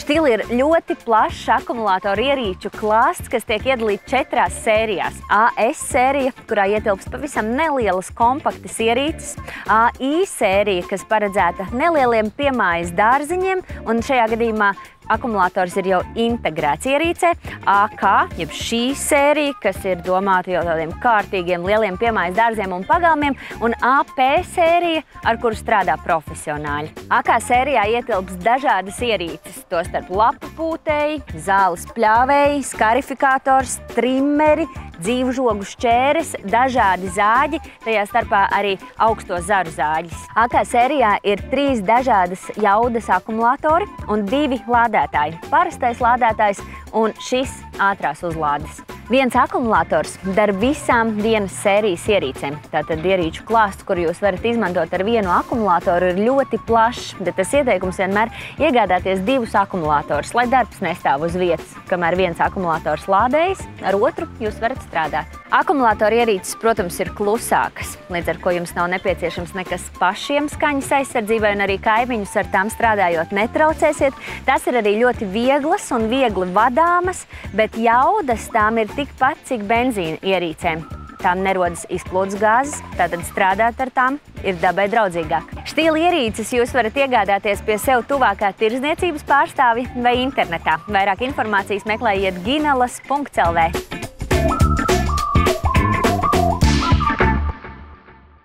Stila ir ļoti plašs akumulātoru ierīču klāsts, kas tiek iedalīts 4 sērijās. AS sērija, kurā ietilpst pavisam nelielas kompaktas ierīces, AI sērija, kas paredzēta nelieliem piemājas dārziņiem, un šajā gadījumā akumulators ir jau integrēts ierīcē, AK, jeb šī sērija, kas ir domāta jau tādiem kārtīgiem lieliem piemājas dārziem un pagalmiem, un AP sērija, ar kuru strādā profesionāļi. AK sērijā ietilps dažādas ierīces, tostarp lapu pūtēji, zāles pļāvēji, skarifikators, trimmeri, dzīvžogu šķēres, dažādi zāģi, tajā starpā arī augsto zaru zāģis. AK sērijā ir 3 dažādas jaudas akumulatori un 2 lādētāji. Parastais lādētājs un šis ātrās uzlādes. Viens akumulators der visām vienas sērijas ierīcēm. Tātad ierīču klāsts, kuru jūs varat izmantot ar vienu akumulatoru, ir ļoti plašs, bet tas ieteikums vienmēr iegādāties 2 akumulatorus, lai darbs nestāv uz vietas. Kamēr viens akumulators lādējas, ar otru jūs varat strādāt. Akumulātoru ierīces, protams, ir klusākas, līdz ar ko jums nav nepieciešams nekas pašiem skaņas aizsardzībai, un arī kaimiņus ar tām strādājot netraucēsiet. Tas ir arī ļoti vieglas un viegli vadāmas, bet jaudas tām ir tikpat, cik benzīna ierīcēm. Tām nerodas izplūdes gāzes, tātad strādāt ar tām ir dabai draudzīgāk. Stila ierīces jūs varat iegādāties pie sev tuvākā tirdzniecības pārstāvja vai internetā. Vairāk informācijas meklējiet ginelas.lv.